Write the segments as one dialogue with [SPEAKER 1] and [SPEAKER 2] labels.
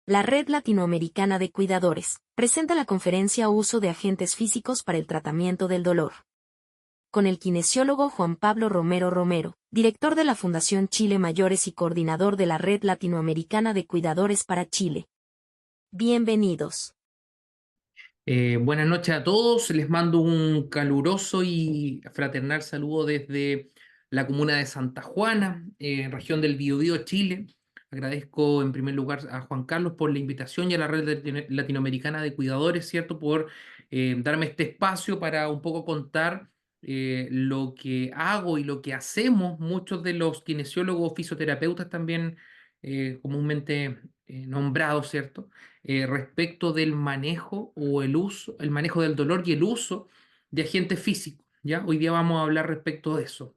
[SPEAKER 1] La Red Latinoamericana de Cuidadores presenta la conferencia Uso de agentes físicos para el tratamiento del dolor, con el kinesiólogo Juan Pablo Romero Romero, director de la Fundación Chile Mayores y coordinador de la Red Latinoamericana de Cuidadores para Chile. Bienvenidos.
[SPEAKER 2] Buenas noches a todos, les mando un caluroso y fraternal saludo desde la comuna de Santa Juana, región del Biobío, Chile. Agradezco en primer lugar a Juan Carlos por la invitación y a la Red Latinoamericana de Cuidadores, ¿cierto? Por darme este espacio para un poco contar lo que hago y lo que hacemos muchos de los kinesiólogos, fisioterapeutas también comúnmente nombrados, ¿cierto? Respecto del manejo o el manejo del dolor y el uso de agentes físicos, ¿ya? Hoy día vamos a hablar respecto de eso.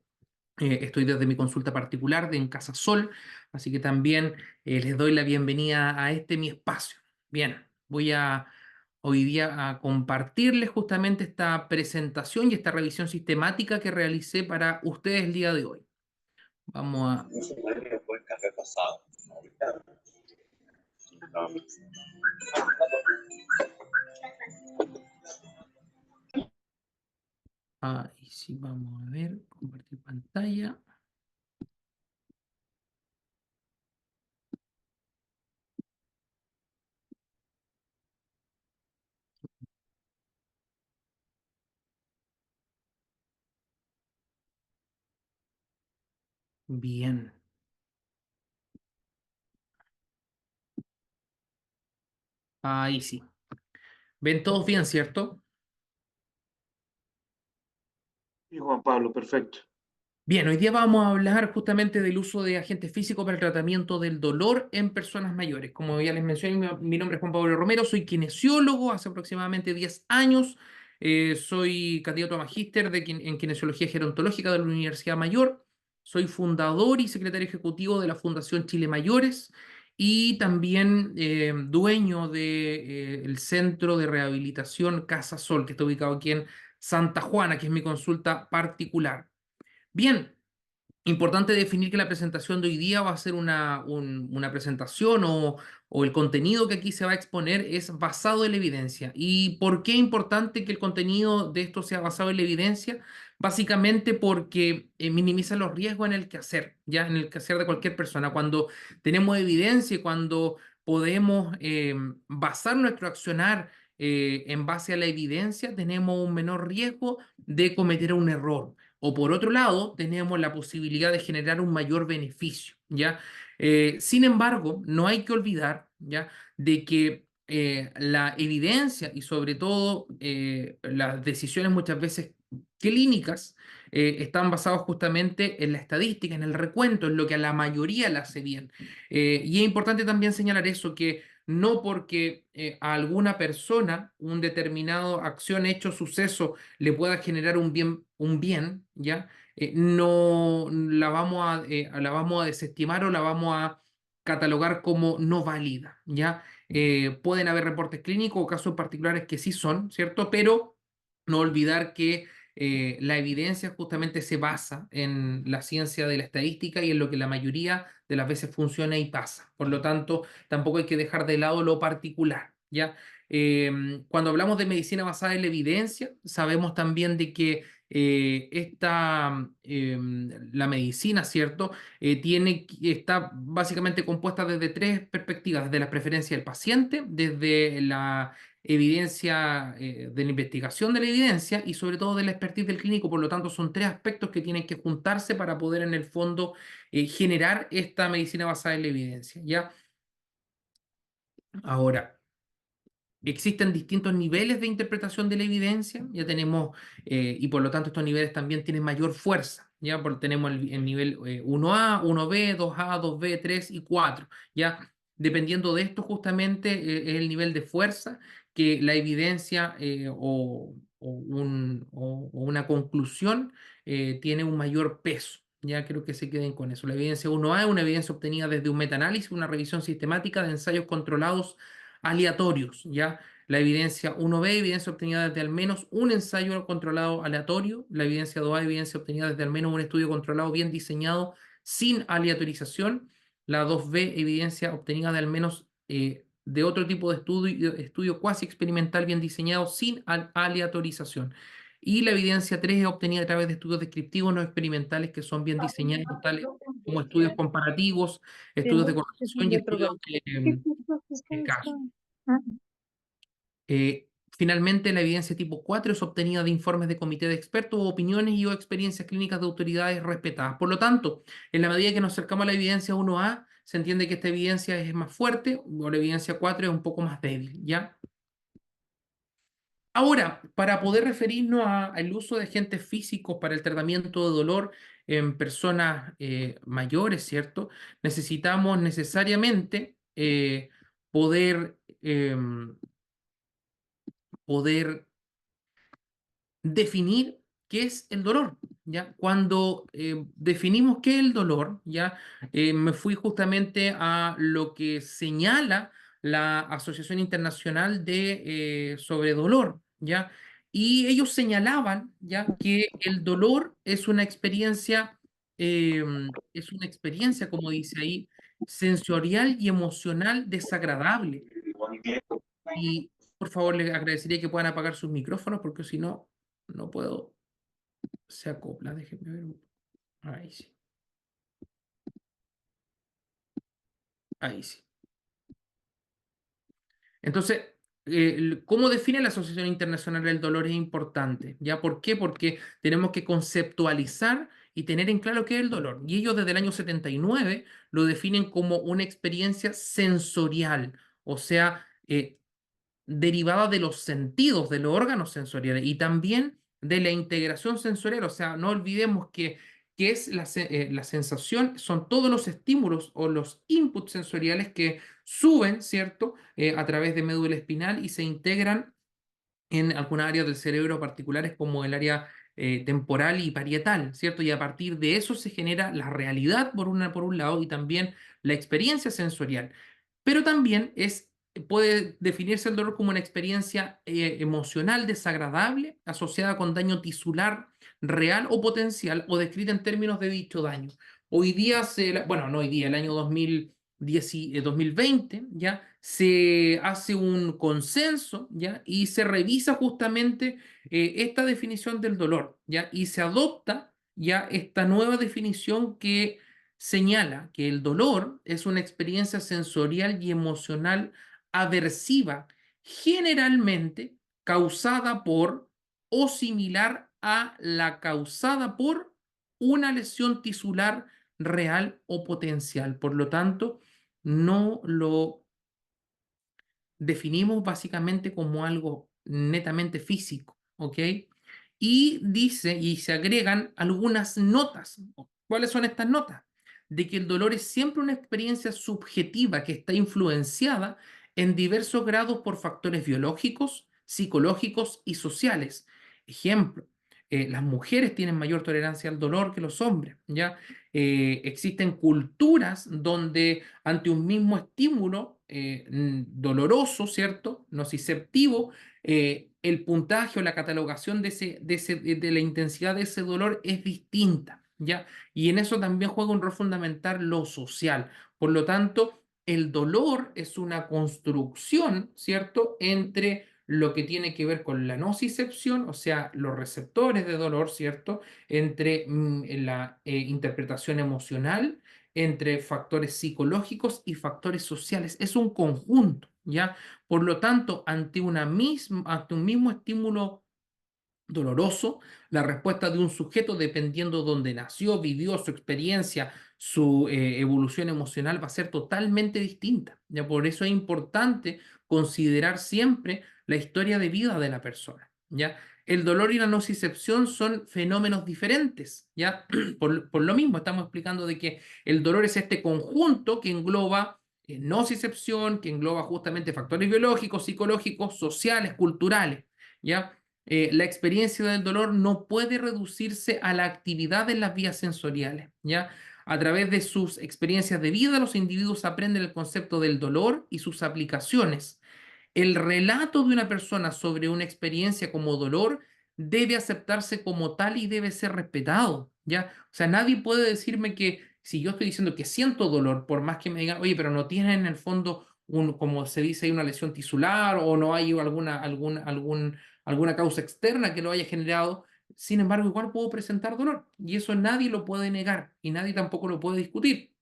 [SPEAKER 2] Estoy desde mi consulta particular de en Casa Sol, así que también les doy la bienvenida a este mi espacio. Bien, voy a hoy día a compartirles justamente esta presentación y esta revisión sistemática que realicé para ustedes el día de hoy. Vamos a...
[SPEAKER 3] No se puede que fue el café pasado. No.
[SPEAKER 2] Ahí sí, vamos a ver, compartir pantalla. Bien. Ahí sí. ¿Ven todos bien, cierto?
[SPEAKER 4] Y Juan Pablo, perfecto.
[SPEAKER 2] Bien, hoy día vamos a hablar justamente del uso de agentes físicos para el tratamiento del dolor en personas mayores. Como ya les mencioné, mi nombre es Juan Pablo Romero, soy kinesiólogo hace aproximadamente 10 años. Soy candidato a magíster en kinesiología gerontológica de la Universidad Mayor. Soy fundador y secretario ejecutivo de la Fundación Chile Mayores y también dueño del Centro de Rehabilitación Casa Sol, que está ubicado aquí en Santa Juana, que es mi consulta particular. Bien, importante definir que la presentación de hoy día va a ser una presentación o el contenido que aquí se va a exponer es basado en la evidencia. ¿Y por qué es importante que el contenido de esto sea basado en la evidencia? Básicamente porque minimiza los riesgos en el quehacer, ya en el quehacer de cualquier persona. Cuando tenemos evidencia y cuando podemos basar nuestro accionar en base a la evidencia, tenemos un menor riesgo de cometer un error. O por otro lado, tenemos la posibilidad de generar un mayor beneficio, ¿ya? Sin embargo, no hay que olvidar, ¿ya? De que la evidencia y sobre todo las decisiones muchas veces clínicas están basadas justamente en la estadística, en el recuento, en lo que a la mayoría le hace bien. Y es importante también señalar eso, que no porque a alguna persona un determinado acción, hecho, suceso le pueda generar un bien, ¿ya? No la vamos a desestimar o la vamos a catalogar como no válida, ¿ya? Pueden haber reportes clínicos o casos particulares que sí son, ¿cierto? Pero no olvidar que la evidencia justamente se basa en la ciencia de la estadística y en lo que la mayoría de las veces funciona y pasa. Por lo tanto, tampoco hay que dejar de lado lo particular, ¿ya? Cuando hablamos de medicina basada en la evidencia, sabemos también de que la medicina, ¿cierto? Está básicamente compuesta desde tres perspectivas, desde la preferencia del paciente, desde la evidencia, de la investigación de la evidencia y sobre todo de la expertise del clínico. Por lo tanto, son tres aspectos que tienen que juntarse para poder en el fondo generar esta medicina basada en la evidencia, ¿ya? Ahora, existen distintos niveles de interpretación de la evidencia, ya tenemos, y por lo tanto estos niveles también tienen mayor fuerza, ya tenemos el nivel 1A, 1B, 2A, 2B, 3 y 4, ya dependiendo de esto justamente es el nivel de fuerza que la evidencia o una conclusión tiene un mayor peso. Ya creo que se queden con eso. La evidencia 1A es una evidencia obtenida desde un metaanálisis, una revisión sistemática de ensayos controlados aleatorios, ¿ya? La evidencia 1B, evidencia obtenida desde al menos un ensayo controlado aleatorio. La evidencia 2A, evidencia obtenida desde al menos un estudio controlado bien diseñado sin aleatorización. La 2B, evidencia obtenida de al menos de otro tipo de estudio cuasi experimental bien diseñado sin aleatorización. Y la evidencia 3 es obtenida a través de estudios descriptivos no experimentales que son bien diseñados, tales como estudios comparativos, estudios de correlación y estudios de caso. Finalmente, la evidencia tipo 4 es obtenida de informes de comité de expertos, opiniones y o experiencias clínicas de autoridades respetadas. Por lo tanto, en la medida que nos acercamos a la evidencia 1A, se entiende que esta evidencia es más fuerte o la evidencia 4 es un poco más débil, ¿ya? Ahora, para poder referirnos al uso de agentes físicos para el tratamiento de dolor en personas mayores, ¿cierto? Necesitamos necesariamente poder definir qué es el dolor, ¿ya? Cuando definimos qué es el dolor, ¿ya? Me fui justamente a lo que señala la Asociación Internacional sobre Dolor, ¿ya? Y ellos señalaban, ¿ya? Que el dolor eh, es una experiencia, como dice ahí, sensorial y emocional desagradable. Y por favor, les agradecería que puedan apagar sus micrófonos porque si no, no puedo. Se acopla, déjenme ver. Ahí sí. Ahí sí. Entonces, ¿cómo define la Asociación Internacional del Dolor? Es importante. ¿Ya? ¿Por qué? Porque tenemos que conceptualizar y tener en claro qué es el dolor. Y ellos desde el año 79 lo definen como una experiencia sensorial, o sea, derivada de los sentidos, de los órganos sensoriales y también de la integración sensorial. O sea, no olvidemos que es la sensación, son todos los estímulos o los inputs sensoriales que suben, ¿cierto? A través de médula espinal y se integran en algunas áreas del cerebro particulares como el área temporal y parietal, ¿cierto? Y a partir de eso se genera la realidad por un lado y también la experiencia sensorial. Pero también puede definirse el dolor como una experiencia emocional desagradable asociada con daño tisular real o potencial o descrita en términos de dicho daño. Hoy día, bueno, no hoy día, el año 2020, ¿ya? Se hace un consenso, ¿ya? Y se revisa justamente esta definición del dolor, ¿ya? Y se adopta ya esta nueva definición que señala que el dolor es una experiencia sensorial y emocional aversiva, generalmente causada por o similar a la causada por una lesión tisular real o potencial. Por lo tanto, no lo definimos básicamente como algo netamente físico, ¿ok? Y dice, y se agregan algunas notas. ¿Cuáles son estas notas? De que el dolor es siempre una experiencia subjetiva que está influenciada en diversos grados por factores biológicos, psicológicos y sociales. Ejemplo, las mujeres tienen mayor tolerancia al dolor que los hombres, ¿ya? Existen culturas donde ante un mismo estímulo doloroso, ¿cierto? Nociceptivo, el puntaje o la catalogación de la intensidad de ese dolor es distinta, ¿ya? Y en eso también juega un rol fundamental lo social. Por lo tanto, el dolor es una construcción, ¿cierto? Entre lo que tiene que ver con la nocicepción, o sea, los receptores de dolor, ¿cierto? Entre la interpretación emocional, entre factores psicológicos y factores sociales. Es un conjunto, ¿ya? Por lo tanto, ante un mismo estímulo doloroso, la respuesta de un sujeto, dependiendo de dónde nació, vivió, su experiencia, su evolución emocional, va a ser totalmente distinta. ¿Ya? Por eso es importante considerar siempre la historia de vida de la persona. ¿Ya? El dolor y la nocicepción son fenómenos diferentes. ¿Ya? Por lo mismo, estamos explicando de que el dolor es este conjunto que engloba nocicepción, que engloba justamente factores biológicos, psicológicos, sociales, culturales. ¿Ya? La experiencia del dolor no puede reducirse a la actividad en las vías sensoriales, ¿ya? A través de sus experiencias de vida, los individuos aprenden el concepto del dolor y sus aplicaciones. El relato de una persona sobre una experiencia como dolor debe aceptarse como tal y debe ser respetado, ¿ya? O sea, nadie puede decirme que si yo estoy diciendo que siento dolor, por más que me digan, oye, pero no tienes en el fondo como se dice, hay una lesión tisular o no hay alguna causa externa que lo haya generado. Sin embargo, igual puedo presentar dolor y eso nadie lo puede negar y nadie tampoco lo puede discutir.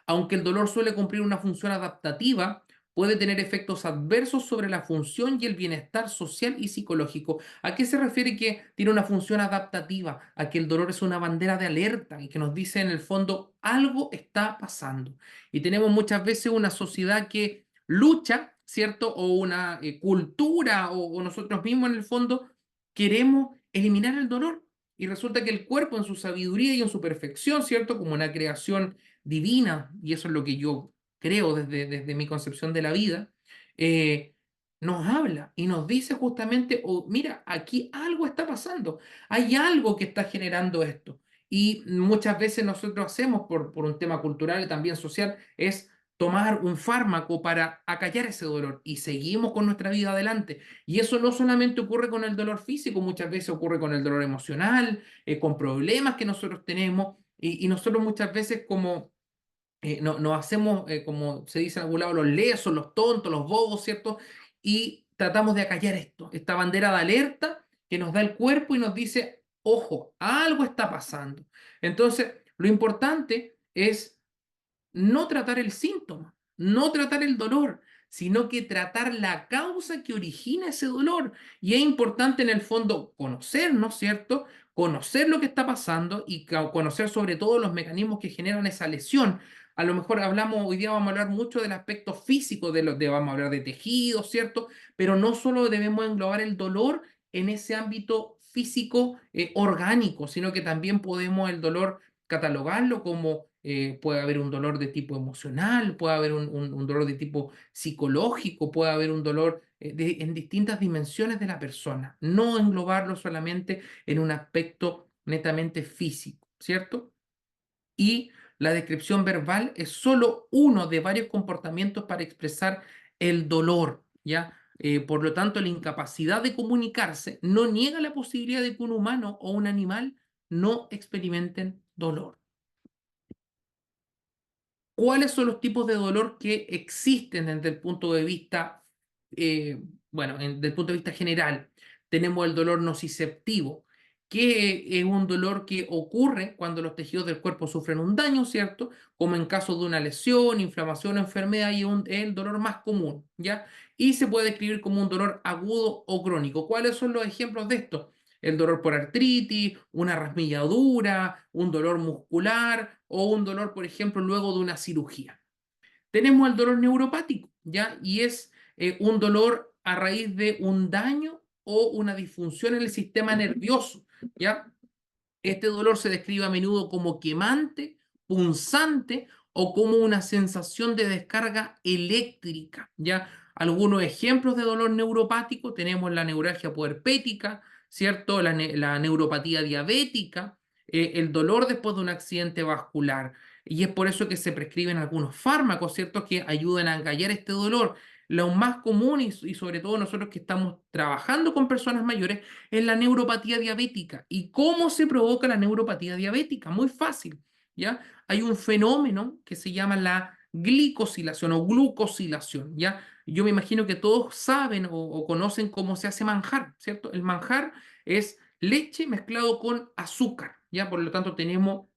[SPEAKER 2] Aunque el dolor suele cumplir una función adaptativa, puede tener efectos adversos sobre la función y el bienestar social y psicológico. ¿A qué se refiere que tiene una función adaptativa? A que el dolor es una bandera de alerta y que nos dice en el fondo algo está pasando. Y tenemos muchas veces una sociedad que lucha, ¿cierto? O una cultura o nosotros mismos en el fondo queremos eliminar el dolor. Y resulta que el cuerpo en su sabiduría y en su perfección, ¿cierto? Como una creación divina, y eso es lo que yo creo desde mi concepción de la vida, eh, nos habla y nos dice justamente, oh, mira, aquí algo está pasando, hay algo que está generando esto. Y muchas veces nosotros hacemos por un tema cultural y también social, es tomar un fármaco para acallar ese dolor y seguimos con nuestra vida adelante. Y eso no solamente ocurre con el dolor físico, muchas veces ocurre con el dolor emocional, con problemas que nosotros tenemos y nosotros muchas veces como nos hacemos, como se dice en algún lado, los lesos, los tontos, los bobos, ¿cierto? Y tratamos de acallar esto, esta bandera de alerta que nos da el cuerpo y nos dice, ojo, algo está pasando. Entonces, lo importante es no tratar el síntoma, no tratar el dolor, sino que tratar la causa que origina ese dolor. Y es importante en el fondo conocer, ¿no es cierto? Conocer lo que está pasando y conocer sobre todo los mecanismos que generan esa lesión. A lo mejor hoy día vamos a hablar mucho del aspecto físico, vamos a hablar de tejidos, ¿cierto? Pero no solo debemos englobar el dolor en ese ámbito físico orgánico, sino que también podemos el dolor catalogarlo como puede haber un dolor de tipo emocional, puede haber un dolor de tipo psicológico, puede haber un dolor en distintas dimensiones de la persona, no englobarlo solamente en un aspecto netamente físico, ¿cierto? Y la descripción verbal es solo uno de varios comportamientos para expresar el dolor, ¿ya? Por lo tanto, la incapacidad de comunicarse no niega la posibilidad de que un humano o un animal no experimenten dolor. ¿Cuáles son los tipos de dolor que existen desde el punto de vista, eh, bueno, desde el punto de vista general? Tenemos el dolor nociceptivo, que es un dolor que ocurre cuando los tejidos del cuerpo sufren un daño, ¿cierto? Como en caso de una lesión, inflamación o enfermedad, y es el dolor más común, ¿ya? Y se puede describir como un dolor agudo o crónico. ¿Cuáles son los ejemplos de esto? El dolor por artritis, una rasmilladura, un dolor muscular o un dolor, por ejemplo, luego de una cirugía. Tenemos el dolor neuropático, ¿ya? Y es un dolor a raíz de un daño o una disfunción en el sistema nervioso, ¿ya? Este dolor se describe a menudo como quemante, punzante o como una sensación de descarga eléctrica, ¿ya? Algunos ejemplos de dolor neuropático tenemos la neuralgia puerpética, ¿cierto? La neuropatía diabética, el dolor después de un accidente vascular. Y es por eso que se prescriben algunos fármacos, ¿cierto? Que ayudan a callar este dolor. Lo más común y sobre todo nosotros que estamos trabajando con personas mayores es la neuropatía diabética. ¿Y cómo se provoca la neuropatía diabética? Muy fácil, ¿ya? Hay un fenómeno que se llama la glicosilación o glucosilación, ¿ya? Yo me imagino que todos saben o conocen cómo se hace manjar, ¿cierto? El manjar es leche mezclado con azúcar, ¿ya? Por lo tanto, tenemos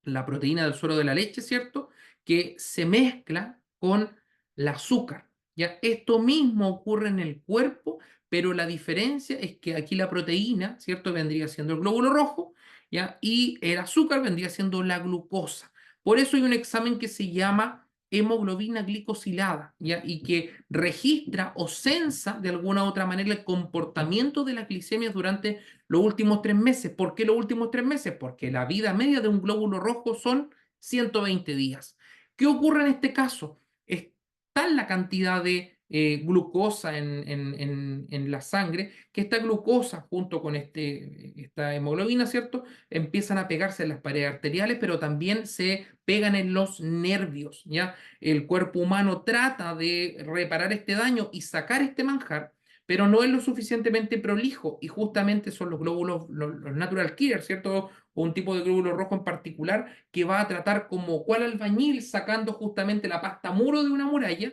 [SPEAKER 2] la proteína del suero de la leche, ¿cierto? Que se mezcla con el azúcar. ¿Ya? Esto mismo ocurre en el cuerpo, pero la diferencia es que aquí la proteína, ¿cierto? Vendría siendo el glóbulo rojo, ¿ya? Y el azúcar vendría siendo la glucosa. Por eso hay un examen que se llama hemoglobina glicosilada, ¿ya? Y que registra o censa de alguna u otra manera el comportamiento de la glicemia durante los últimos 3 meses. ¿Por qué los últimos 3 meses? Porque la vida media de un glóbulo rojo son 120 días. ¿Qué ocurre en este caso? Es tal la cantidad de glucosa en la sangre que esta glucosa junto con esta hemoglobina, ¿cierto? Empiezan a pegarse en las paredes arteriales, pero también se pegan en los nervios, ¿ya? El cuerpo humano trata de reparar este daño y sacar este manjar, pero no es lo suficientemente prolijo y justamente son los glóbulos, los natural killers, ¿cierto? o un tipo de glóbulo rojo en particular que va a tratar como cual albañil sacando justamente la pasta muro de una muralla,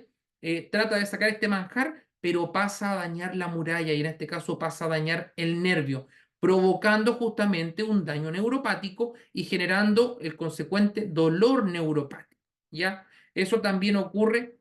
[SPEAKER 2] trata de sacar este manjar, pero pasa a dañar la muralla y en este caso pasa a dañar el nervio, provocando justamente un daño neuropático y generando el consecuente dolor neuropático, ¿ya? Eso también ocurre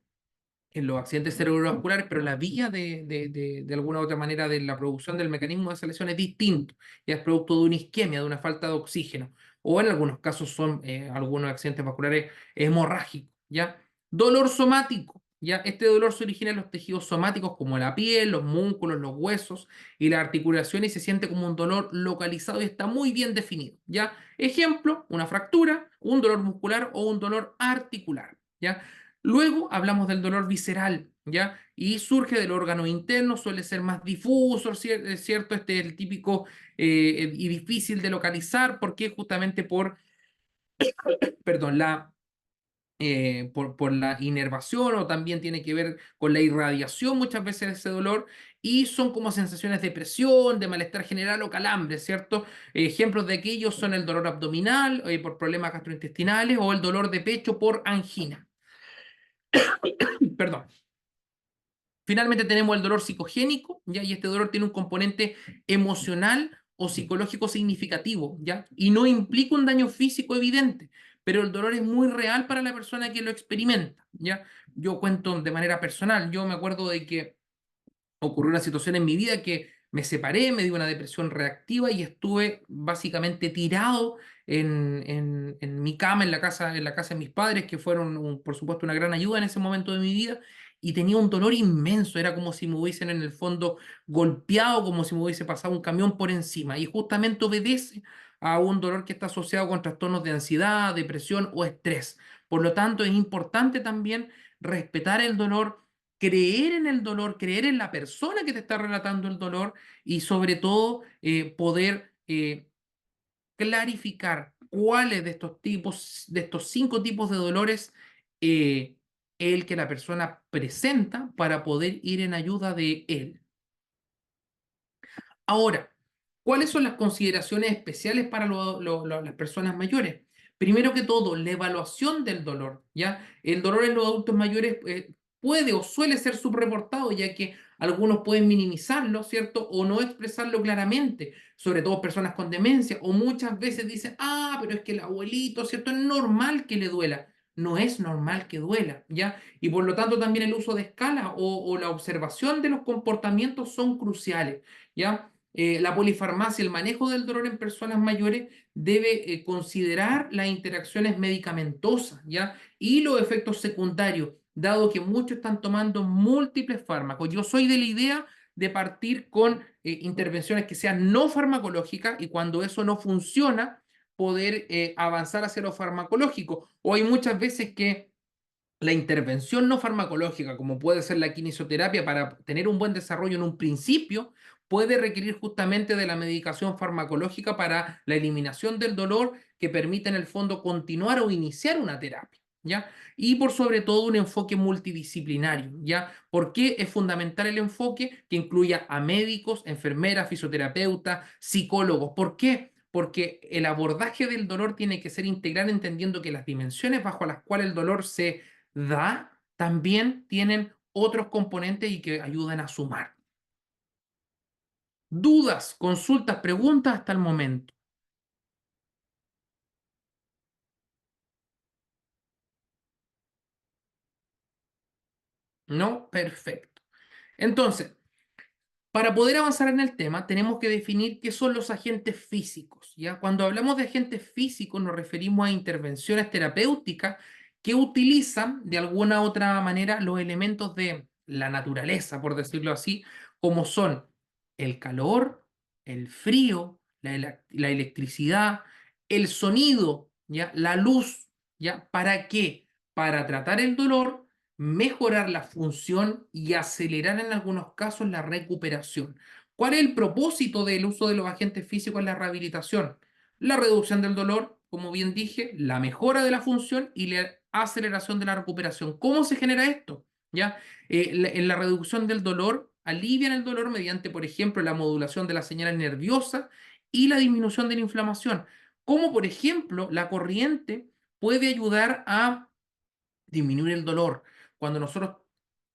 [SPEAKER 2] en los accidentes cerebrovasculares, pero la vía de alguna u otra manera de la producción del mecanismo de esa lesión es distinto, ya es producto de una isquemia, de una falta de oxígeno, o en algunos casos son algunos accidentes vasculares hemorrágicos, ¿ya? Dolor somático, ¿ya? Este dolor se origina en los tejidos somáticos como la piel, los músculos, los huesos y la articulación y se siente como un dolor localizado y está muy bien definido, ¿ya? Ejemplo, una fractura, un dolor muscular o un dolor articular, ¿ya? Luego hablamos del dolor visceral, ¿ya? Y surge del órgano interno, suele ser más difuso, es cierto, este es el típico y difícil de localizar, porque justamente perdón, por la inervación o también tiene que ver con la irradiación muchas veces de ese dolor y son como sensaciones de presión, de malestar general o calambre, ¿cierto? Ejemplos de aquellos son el dolor abdominal por problemas gastrointestinales o el dolor de pecho por angina. Perdón. Finalmente tenemos el dolor psicogénico, ¿ya? Y este dolor tiene un componente emocional o psicológico significativo, ¿ya? Y no implica un daño físico evidente, pero el dolor es muy real para la persona que lo experimenta, ¿ya? Yo cuento de manera personal, yo me acuerdo de que ocurrió una situación en mi vida que me separé, me dio una depresión reactiva y estuve básicamente tirado en mi cama en la casa de mis padres, que fueron, por supuesto, una gran ayuda en ese momento de mi vida, y tenía un dolor inmenso, era como si me hubiesen en el fondo golpeado, como si me hubiese pasado un camión por encima, y justamente obedece a un dolor que está asociado con trastornos de ansiedad, depresión o estrés. Por lo tanto, es importante también respetar el dolor, creer en el dolor, creer en la persona que te está relatando el dolor y sobre todo poder clarificar cuáles de estos tipos, de estos 5 tipos de dolores eh, el que la persona presenta para poder ir en ayuda de él. Ahora, ¿cuáles son las consideraciones especiales para las personas mayores? Primero que todo, la evaluación del dolor, ¿ya? El dolor en los adultos mayores puede o suele ser subreportado, ya que algunos pueden minimizarlo, ¿cierto? O no expresarlo claramente, sobre todo personas con demencia, o muchas veces dicen, ah, pero es que el abuelito, ¿cierto? Es normal que le duela. No es normal que duela, ¿ya? Y por lo tanto también el uso de escala o la observación de los comportamientos son cruciales, ¿ya? La polifarmacia, el manejo del dolor en personas mayores debe considerar las interacciones medicamentosas, ¿ya? Y los efectos secundarios, dado que muchos están tomando múltiples fármacos. Yo soy de la idea de partir con intervenciones que sean no farmacológicas y cuando eso no funciona, poder avanzar hacia lo farmacológico. O hay muchas veces que la intervención no farmacológica, como puede ser la quimioterapia, para tener un buen desarrollo en un principio, puede requerir justamente de la medicación farmacológica para la eliminación del dolor que permite en el fondo continuar o iniciar una terapia, ¿ya? Y por sobre todo un enfoque multidisciplinario, ¿ya? ¿Por qué es fundamental el enfoque que incluya a médicos, enfermeras, fisioterapeutas, psicólogos? ¿Por qué? Porque el abordaje del dolor tiene que ser integral entendiendo que las dimensiones bajo las cuales el dolor se da, también tienen otros componentes y que ayudan a sumar. Dudas, consultas, preguntas hasta el momento. ¿No? Perfecto. Entonces, para poder avanzar en el tema, tenemos que definir qué son los agentes físicos, ¿ya? Cuando hablamos de agentes físicos, nos referimos a intervenciones terapéuticas que utilizan de alguna u otra manera los elementos de la naturaleza, por decirlo así, como son el calor, el frío, la electricidad, el sonido, ¿ya? La luz, ¿ya? ¿Para qué? Para tratar el dolor, mejorar la función y acelerar en algunos casos la recuperación. ¿Cuál es el propósito del uso de los agentes físicos en la rehabilitación? La reducción del dolor, como bien dije, la mejora de la función y la aceleración de la recuperación. ¿Cómo se genera esto? ¿Ya? En la reducción del dolor, alivian el dolor mediante, por ejemplo, la modulación de las señales nerviosas y la disminución de la inflamación. Como por ejemplo, la corriente puede ayudar a disminuir el dolor. Cuando nosotros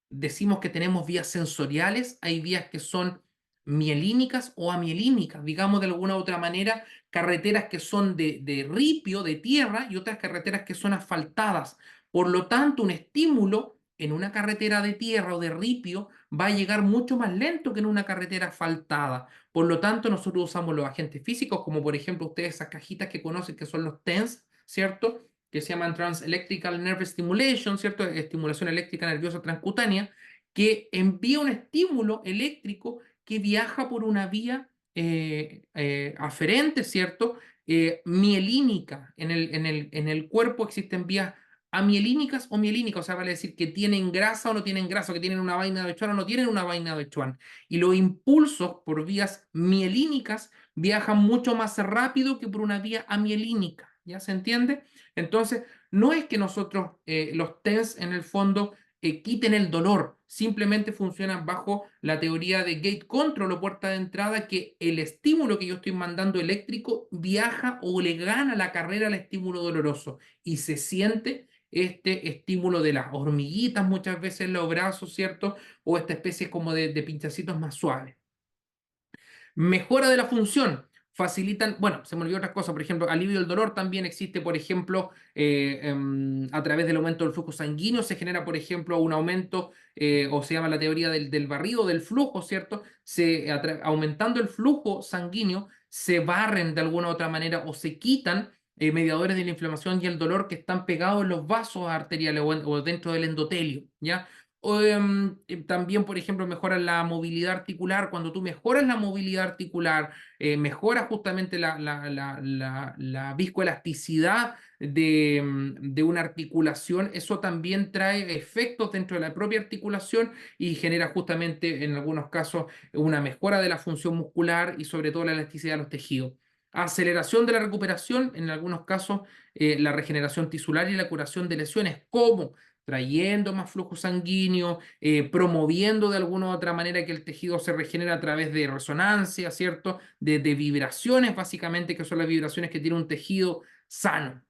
[SPEAKER 2] decimos que tenemos vías sensoriales, hay vías que son mielínicas o amielínicas, digamos de alguna u otra manera, carreteras que son de ripio, de tierra, y otras carreteras que son asfaltadas. Por lo tanto, un estímulo en una carretera de tierra o de ripio va a llegar mucho más lento que en una carretera asfaltada. Por lo tanto, nosotros usamos los agentes físicos, como por ejemplo ustedes esas cajitas que conocen que son los TENS, ¿cierto? Que se llaman Trans-Electrical Nerve Stimulation, ¿cierto? Estimulación eléctrica nerviosa transcutánea, que envía un estímulo eléctrico que viaja por una vía aferente, ¿cierto? Mielínica. En el cuerpo existen vías amielínicas o mielínicas, o sea, vale decir que tienen grasa o no tienen grasa, o que tienen una vaina de Schwann o no tienen una vaina de Schwann. Y los impulsos por vías mielínicas viajan mucho más rápido que por una vía amielínica. ¿Ya se entiende? Entonces, no es que nosotros, los TENS en el fondo, quiten el dolor, simplemente funcionan bajo la teoría de gate control o puerta de entrada, que el estímulo que yo estoy mandando eléctrico viaja o le gana la carrera al estímulo doloroso y se siente este estímulo de las hormiguitas muchas veces en los brazos, ¿cierto? O esta especie como de pinchacitos más suaves. Mejora de la función. Facilitan, bueno, se me olvidó otras cosas, por ejemplo, alivio del dolor también existe, por ejemplo, a través del aumento del flujo sanguíneo se genera, por ejemplo, un aumento, o se llama la teoría del barrido del flujo, ¿cierto? Aumentando el flujo sanguíneo, se barren de alguna u otra manera o se quitan mediadores de la inflamación y el dolor que están pegados en los vasos arteriales o dentro del endotelio, ¿ya? También, por ejemplo, mejoran la movilidad articular. Cuando tú mejoras la movilidad articular, mejoras justamente la viscoelasticidad de una articulación, eso también trae efectos dentro de la propia articulación y genera justamente, en algunos casos, una mejora de la función muscular y sobre todo la elasticidad de los tejidos. Aceleración de la recuperación, en algunos casos, la regeneración tisular y la curación de lesiones. ¿Cómo? Trayendo más flujo sanguíneo, promoviendo de alguna u otra manera que el tejido se regenere a través de resonancia, ¿cierto? De vibraciones, básicamente, que son las vibraciones que tiene un tejido sano.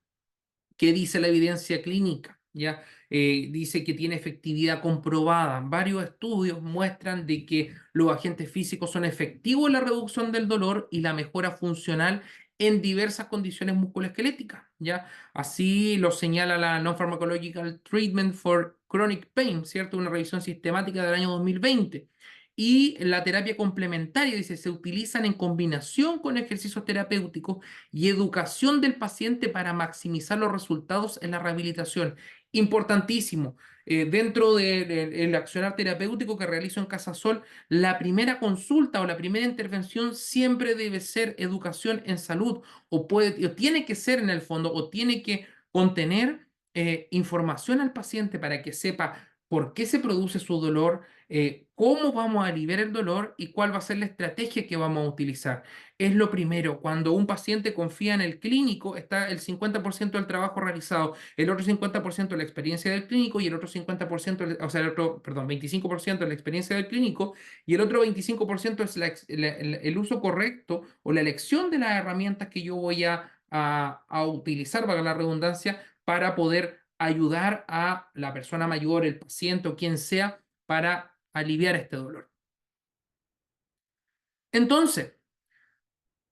[SPEAKER 2] ¿Qué dice la evidencia clínica? ¿Ya? Dice que tiene efectividad comprobada. Varios estudios muestran de que los agentes físicos son efectivos en la reducción del dolor y la mejora funcional en diversas condiciones musculoesqueléticas, ¿ya? Así lo señala la Non-Pharmacological Treatment for Chronic Pain, ¿cierto? Una revisión sistemática del año 2020. Y la terapia complementaria, dice, se utilizan en combinación con ejercicios terapéuticos y educación del paciente para maximizar los resultados en la rehabilitación. Importantísimo. Dentro del accionar terapéutico que realizo en Casa Sol, la primera consulta o la primera intervención siempre debe ser educación en salud, o tiene que ser en el fondo, o tiene que contener información al paciente para que sepa por qué se produce su dolor, cómo vamos a aliviar el dolor y cuál va a ser la estrategia que vamos a utilizar. Es lo primero. Cuando un paciente confía en el clínico, está el 50% del trabajo realizado, el otro 50% de la experiencia del clínico y el otro 50%, o sea, el otro, perdón, 25% de la experiencia del clínico y el otro 25% es el uso correcto o la elección de las herramientas que yo voy a utilizar, valga la redundancia, para poder ayudar a la persona mayor, el paciente o quien sea, para aliviar este dolor. Entonces,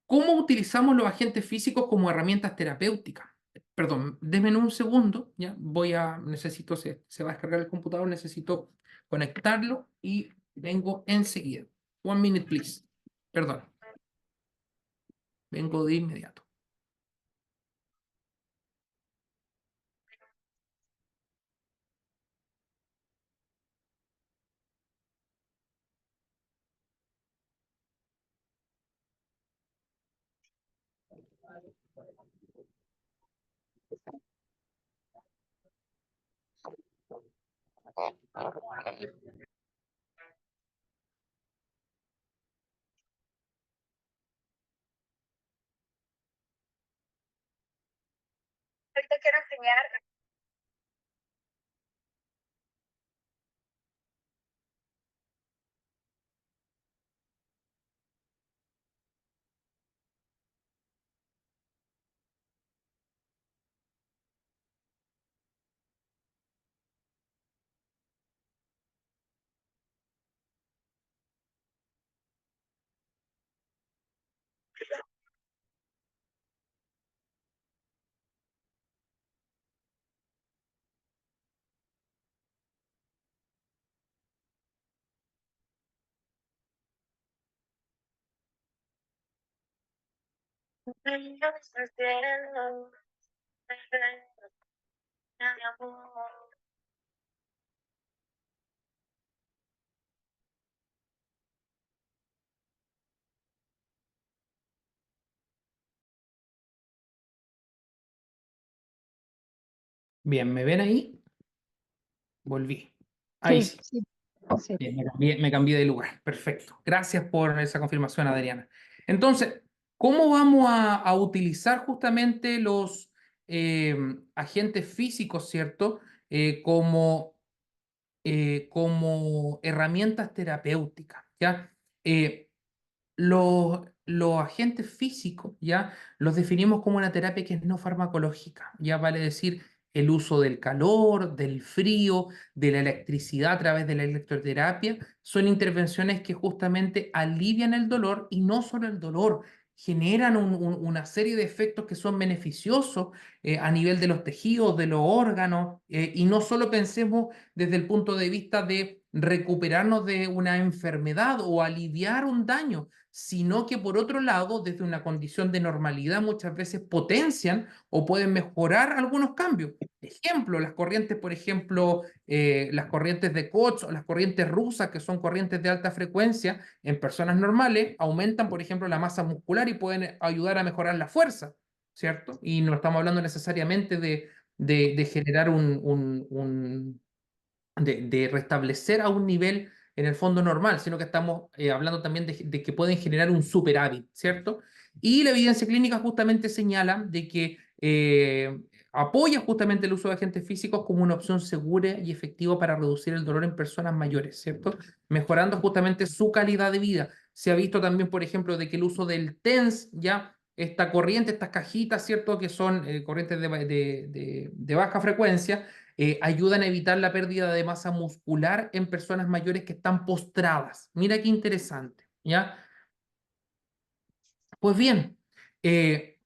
[SPEAKER 2] ¿cómo utilizamos los agentes físicos como herramientas terapéuticas? Perdón, denme un segundo, ya necesito, se va a descargar el computador, necesito conectarlo y vengo enseguida. One minute, please. Perdón, vengo de inmediato.
[SPEAKER 5] Ahorita quiero enseñar.
[SPEAKER 2] Bien, ¿me ven ahí? Volví. Ahí
[SPEAKER 5] Sí,
[SPEAKER 2] sí.
[SPEAKER 5] sí, sí.
[SPEAKER 2] Bien, me cambié de lugar. Perfecto. Gracias por esa confirmación, Adriana. Entonces, ¿cómo vamos a utilizar justamente los agentes físicos, ¿cierto? Como herramientas terapéuticas, ¿ya? Los agentes físicos, ¿ya? Los definimos como una terapia que es no farmacológica, ¿ya? Vale decir, el uso del calor, del frío, de la electricidad a través de la electroterapia, son intervenciones que justamente alivian el dolor y no solo el dolor, generan una serie de efectos que son beneficiosos a nivel de los tejidos, de los órganos, y no solo pensemos desde el punto de vista de recuperarnos de una enfermedad o aliviar un daño, sino que por otro lado, desde una condición de normalidad, muchas veces potencian o pueden mejorar algunos cambios. Ejemplo, las corrientes, por ejemplo, las corrientes de Koch o las corrientes rusas, que son corrientes de alta frecuencia en personas normales, aumentan, por ejemplo, la masa muscular y pueden ayudar a mejorar la fuerza, ¿cierto? Y no estamos hablando necesariamente de generar de restablecer a un nivel en el fondo normal, sino que estamos hablando también de que pueden generar un superávit, ¿cierto? Y la evidencia clínica justamente señala de que apoya justamente el uso de agentes físicos como una opción segura y efectiva para reducir el dolor en personas mayores, ¿cierto? Mejorando justamente su calidad de vida. Se ha visto también, por ejemplo, de que el uso del TENS, ya esta corriente, estas cajitas, ¿cierto? Que son corrientes de baja frecuencia, ayudan a evitar la pérdida de masa muscular en personas mayores que están postradas. Mira qué interesante, ¿ya? Pues bien,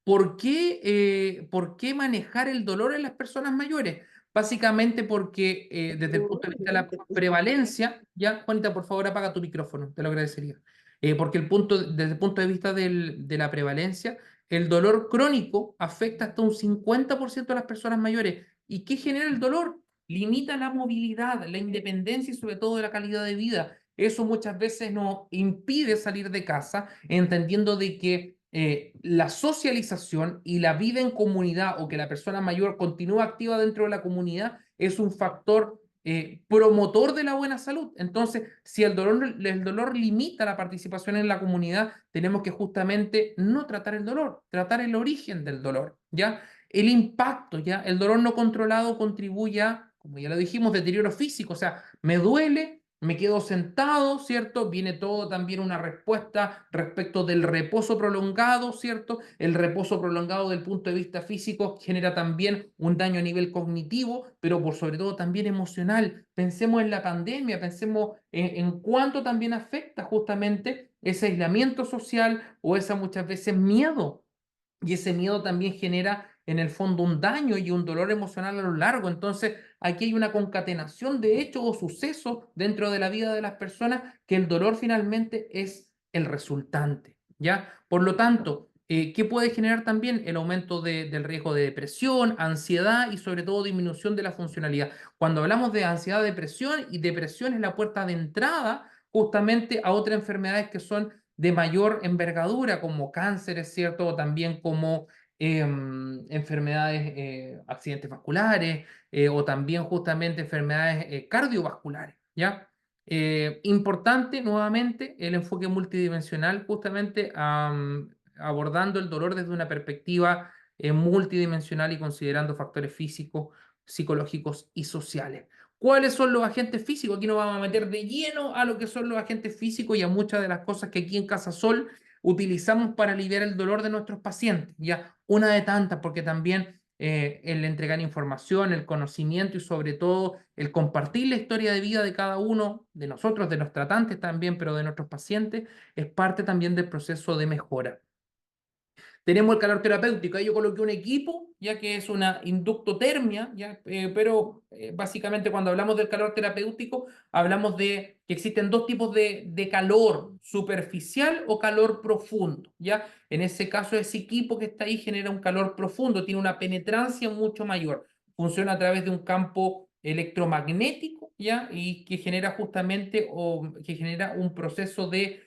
[SPEAKER 2] por qué manejar el dolor en las personas mayores? Básicamente porque desde el punto de vista de la prevalencia, ya, Juanita, por favor, apaga tu micrófono, te lo agradecería. Porque desde el punto de vista de la prevalencia, el dolor crónico afecta hasta un 50% de las personas mayores. ¿Y qué genera el dolor? Limita la movilidad, la independencia y sobre todo la calidad de vida. Eso muchas veces nos impide salir de casa, entendiendo de que la socialización y la vida en comunidad o que la persona mayor continúe activa dentro de la comunidad es un factor promotor de la buena salud. Entonces, si el dolor limita la participación en la comunidad, tenemos que justamente no tratar el dolor, tratar el origen del dolor, ¿ya? El impacto, ¿ya? El dolor no controlado contribuye a, como ya lo dijimos, deterioro físico, o sea, me duele, me quedo sentado, ¿cierto? Viene todo también una respuesta respecto del reposo prolongado, ¿cierto? El reposo prolongado del punto de vista físico genera también un daño a nivel cognitivo, pero por sobre todo también emocional. Pensemos en la pandemia, pensemos en cuánto también afecta justamente ese aislamiento social o esa muchas veces miedo, y ese miedo también genera en el fondo un daño y un dolor emocional a lo largo. Entonces, aquí hay una concatenación de hechos o sucesos dentro de la vida de las personas que el dolor finalmente es el resultante, ¿ya? Por lo tanto, ¿qué puede generar también? El aumento del riesgo de depresión, ansiedad y sobre todo disminución de la funcionalidad. Cuando hablamos de ansiedad, depresión, y depresión es la puerta de entrada justamente a otras enfermedades que son de mayor envergadura, como cánceres, ¿cierto? O también como enfermedades, accidentes vasculares, o también justamente enfermedades cardiovasculares, ¿ya? Importante nuevamente el enfoque multidimensional, justamente abordando el dolor desde una perspectiva multidimensional y considerando factores físicos, psicológicos y sociales. ¿Cuáles son los agentes físicos? Aquí nos vamos a meter de lleno a lo que son los agentes físicos y a muchas de las cosas que aquí en Casa Sol utilizamos para aliviar el dolor de nuestros pacientes. Ya una de tantas, porque también el entregar información, el conocimiento y sobre todo el compartir la historia de vida de cada uno, de nosotros, de los tratantes también, pero de nuestros pacientes, es parte también del proceso de mejora. Tenemos el calor terapéutico, ahí yo coloqué un equipo, ya que es una inductotermia, ya, pero básicamente cuando hablamos del calor terapéutico, hablamos de que existen dos tipos de calor, superficial o calor profundo, ya. En ese caso, ese equipo que está ahí genera un calor profundo, tiene una penetrancia mucho mayor, funciona a través de un campo electromagnético, ya, y que genera justamente, o que genera un proceso de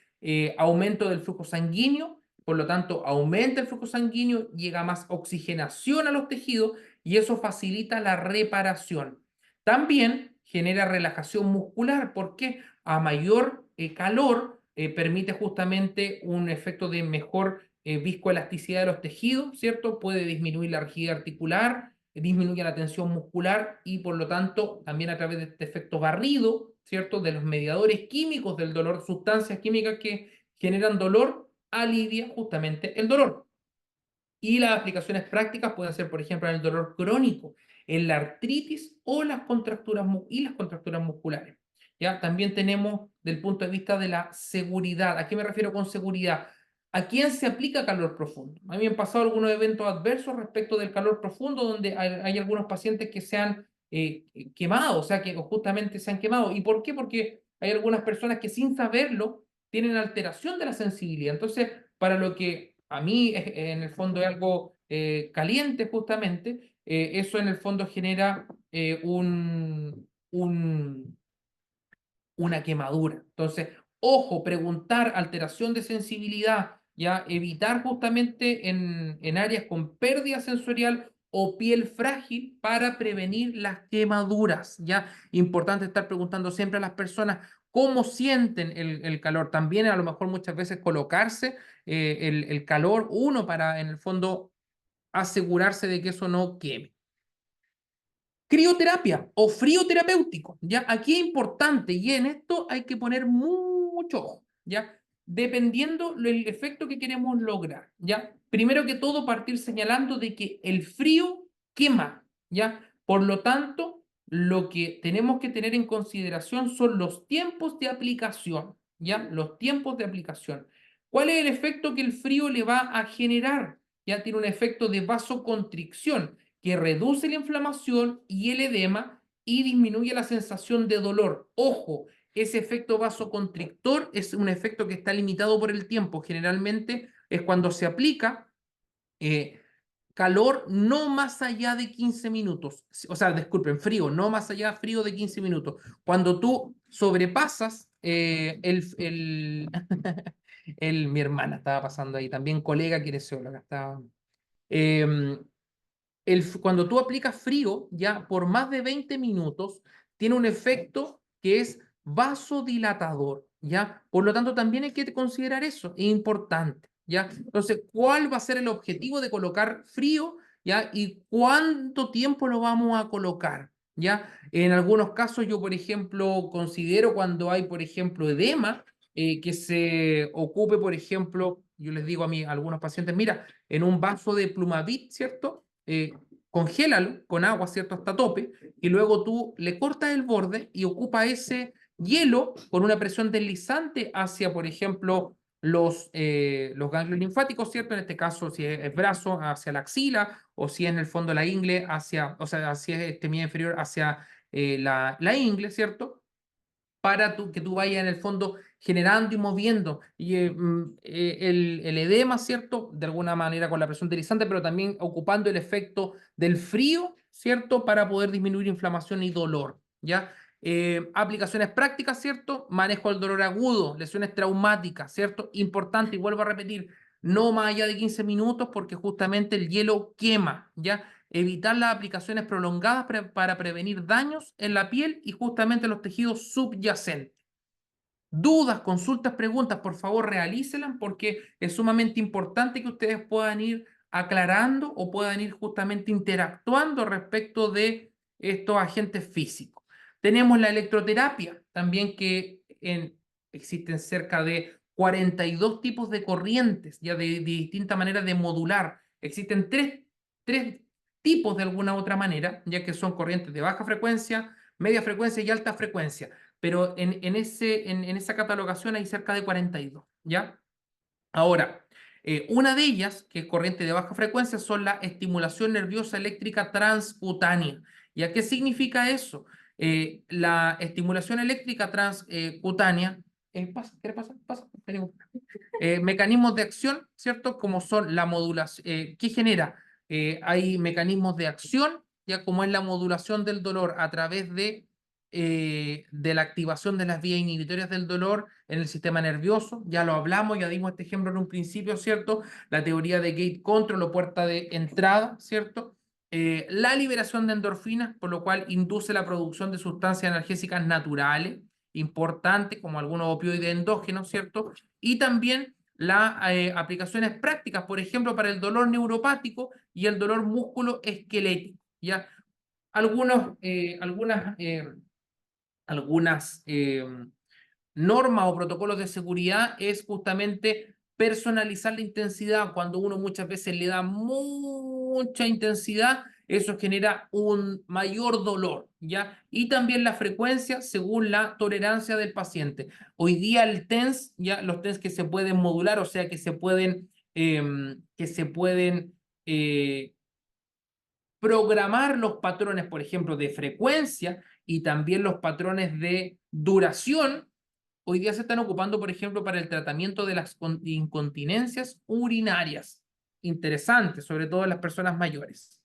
[SPEAKER 2] aumento del flujo sanguíneo. Por lo tanto, aumenta el flujo sanguíneo, llega más oxigenación a los tejidos y eso facilita la reparación. También genera relajación muscular porque a mayor calor permite justamente un efecto de mejor viscoelasticidad de los tejidos, ¿cierto? Puede disminuir la rigidez articular, disminuye la tensión muscular y por lo tanto también a través de este efecto barrido, ¿cierto? De los mediadores químicos del dolor, sustancias químicas que generan dolor, alivia justamente el dolor. Y las aplicaciones prácticas pueden ser, por ejemplo, en el dolor crónico, en la artritis o las contracturas, las contracturas musculares. ¿Ya? También tenemos del punto de vista de la seguridad. ¿A qué me refiero con seguridad? ¿A quién se aplica calor profundo? A mí me han pasado algunos eventos adversos respecto del calor profundo donde hay algunos pacientes que se han quemado, o sea, que justamente se han quemado. ¿Y por qué? Porque hay algunas personas que sin saberlo tienen alteración de la sensibilidad. Entonces, para lo que a mí en el fondo es algo caliente justamente, eso en el fondo genera una quemadura. Entonces, ojo, preguntar alteración de sensibilidad, ya evitar justamente en áreas con pérdida sensorial o piel frágil para prevenir las quemaduras, ya importante estar preguntando siempre a las personas cómo sienten el calor. También a lo mejor muchas veces colocarse el calor uno para en el fondo asegurarse de que eso no queme. Crioterapia o frío terapéutico, ¿ya? Aquí es importante y en esto hay que poner mucho ojo, ¿ya? Dependiendo del efecto que queremos lograr, ¿ya? Primero que todo, partir señalando de que el frío quema, ¿ya? Por lo tanto, lo que tenemos que tener en consideración son los tiempos de aplicación, ¿ya? Los tiempos de aplicación. ¿Cuál es el efecto que el frío le va a generar? Ya tiene un efecto de vasoconstricción que reduce la inflamación y el edema y disminuye la sensación de dolor. Ojo, ese efecto vasoconstrictor es un efecto que está limitado por el tiempo. Generalmente es cuando se aplica calor no más allá de 15 minutos. O sea, disculpen, frío, no más allá frío de 15 minutos. Cuando tú sobrepasas mi hermana estaba pasando ahí, también colega kinesióloga, estaba... Eh, cuando tú aplicas frío, ya por más de 20 minutos, tiene un efecto que es vasodilatador, ¿ya? Por lo tanto, también hay que considerar eso, es importante, ¿ya? Entonces, ¿cuál va a ser el objetivo de colocar frío, ¿ya? ¿Y cuánto tiempo lo vamos a colocar? ¿Ya? En algunos casos yo, por ejemplo, considero cuando hay, por ejemplo, edema, que se ocupe, por ejemplo, yo les digo a algunos pacientes, mira, en un vaso de Plumavit, ¿cierto? Congélalo con agua, ¿cierto? Hasta tope, y luego tú le cortas el borde y ocupa ese hielo con una presión deslizante hacia, por ejemplo, los ganglios linfáticos, ¿cierto? En este caso, si es brazo, hacia la axila, o si es en el fondo la ingle, hacia, o sea, si es extremidad inferior, hacia la ingle, ¿cierto? Para que tú vayas en el fondo generando y moviendo. Y el edema, ¿cierto? De alguna manera con la presión deslizante, pero también ocupando el efecto del frío, ¿cierto? Para poder disminuir inflamación y dolor, ¿ya? Aplicaciones prácticas, ¿cierto? Manejo del dolor agudo, lesiones traumáticas, ¿cierto? Importante, y vuelvo a repetir, no más allá de 15 minutos porque justamente el hielo quema, ¿ya? Evitar las aplicaciones prolongadas para prevenir daños en la piel y justamente los tejidos subyacentes. Dudas, consultas, preguntas, por favor realícelas porque es sumamente importante que ustedes puedan ir aclarando o puedan ir justamente interactuando respecto de estos agentes físicos. Tenemos la electroterapia, también que existen cerca de 42 tipos de corrientes, ya de distintas maneras de modular. Existen tres tipos de alguna otra manera, ya que son corrientes de baja frecuencia, media frecuencia y alta frecuencia. Pero en esa catalogación hay cerca de 42, ¿ya? Ahora, Una de ellas, que es corriente de baja frecuencia, son la estimulación nerviosa eléctrica transcutánea. ¿Ya qué significa eso? La estimulación eléctrica transcutánea, ¿qué le pasa? Pasa. Mecanismos de acción, ¿cierto? Como son la modulación, ¿qué genera? Hay mecanismos de acción, ya como es la modulación del dolor a través de la activación de las vías inhibitorias del dolor en el sistema nervioso. Ya lo hablamos, ya dimos este ejemplo en un principio, ¿cierto? La teoría de gate control o puerta de entrada, ¿cierto? La liberación de endorfinas, por lo cual induce la producción de sustancias analgésicas naturales, importantes, como algunos opioides endógenos, ¿cierto? Y también las aplicaciones prácticas, por ejemplo, para el dolor neuropático y el dolor músculo-esquelético, ¿ya? Algunas normas o protocolos de seguridad es justamente personalizar la intensidad. Cuando uno muchas veces le da mucha intensidad, eso genera un mayor dolor, ¿ya? Y también la frecuencia según la tolerancia del paciente. Hoy día el TENS, ya los TENS que se pueden modular, o sea, que se pueden programar los patrones, por ejemplo, de frecuencia y también los patrones de duración, hoy día se están ocupando, por ejemplo, para el tratamiento de las incontinencias urinarias. Interesante, sobre todo en las personas mayores.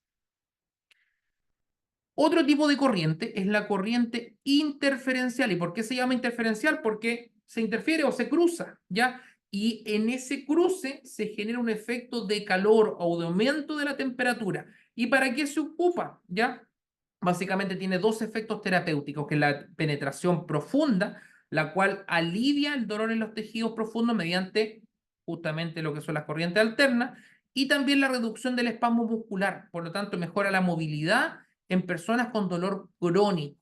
[SPEAKER 2] Otro tipo de corriente es la corriente interferencial. ¿Y por qué se llama interferencial? Porque se interfiere o se cruza, ¿ya? Y en ese cruce se genera un efecto de calor o de aumento de la temperatura. ¿Y para qué se ocupa? ¿Ya? Básicamente tiene dos efectos terapéuticos, que es la penetración profunda, la cual alivia el dolor en los tejidos profundos mediante justamente lo que son las corrientes alternas, y también la reducción del espasmo muscular. Por lo tanto, mejora la movilidad en personas con dolor crónico.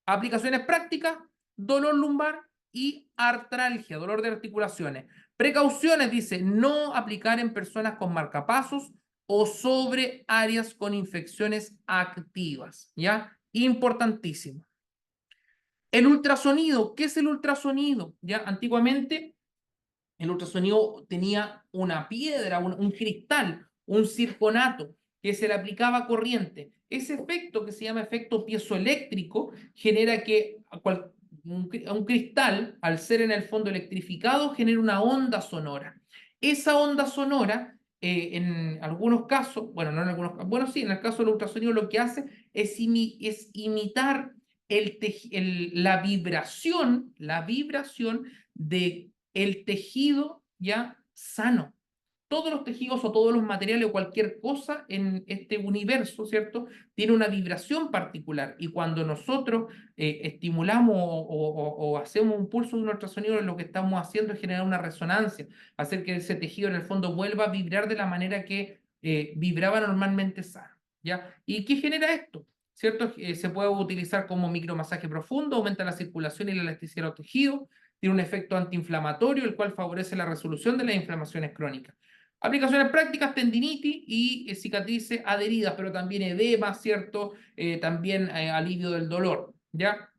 [SPEAKER 2] Aplicaciones prácticas: dolor lumbar y artralgia, dolor de articulaciones. Precauciones, dice, no aplicar en personas con marcapasos o sobre áreas con infecciones activas, ¿ya? Importantísimo. El ultrasonido, ¿qué es el ultrasonido? ¿Ya? Antiguamente el ultrasonido tenía una piedra, un cristal, un circonato, que se le aplicaba corriente. Ese efecto, que se llama efecto piezoeléctrico, genera que un cristal, al ser en el fondo electrificado, genera una onda sonora. Esa onda sonora, en algunos casos, bueno, no en algunos casos, bueno, sí, en el caso del ultrasonido lo que hace es imitar la vibración de el tejido ya sano. Todos los tejidos o todos los materiales o cualquier cosa en este universo, ¿cierto? Tiene una vibración particular, y cuando nosotros estimulamos o hacemos un pulso de un ultrasonido, lo que estamos haciendo es generar una resonancia, hacer que ese tejido en el fondo vuelva a vibrar de la manera que vibraba normalmente sano, ¿ya? ¿Y qué genera esto? ¿Cierto? Se puede utilizar como micromasaje profundo, aumenta la circulación y la elasticidad de los tejidos, tiene un efecto antiinflamatorio, el cual favorece la resolución de las inflamaciones crónicas. Aplicaciones prácticas: tendinitis y cicatrices adheridas, pero también edema, ¿cierto? También alivio del dolor, ¿ya?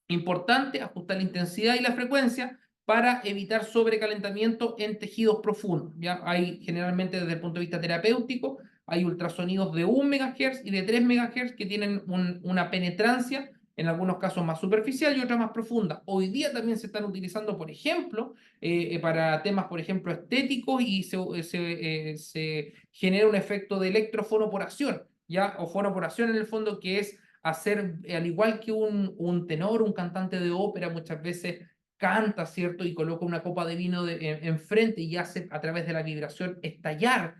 [SPEAKER 2] Importante, ajustar la intensidad y la frecuencia para evitar sobrecalentamiento en tejidos profundos, ¿ya? Hay generalmente, desde el punto de vista terapéutico, hay ultrasonidos de 1 MHz y de 3 MHz que tienen una penetrancia, en algunos casos más superficial y otras más profunda. Hoy día también se están utilizando, por ejemplo, para temas, por ejemplo, estéticos, y se genera un efecto de electrofonoporación, ¿ya? O fonoporación en el fondo, que es hacer, al igual que un tenor, un cantante de ópera muchas veces canta, ¿cierto? Y coloca una copa de vino enfrente y hace a través de la vibración estallar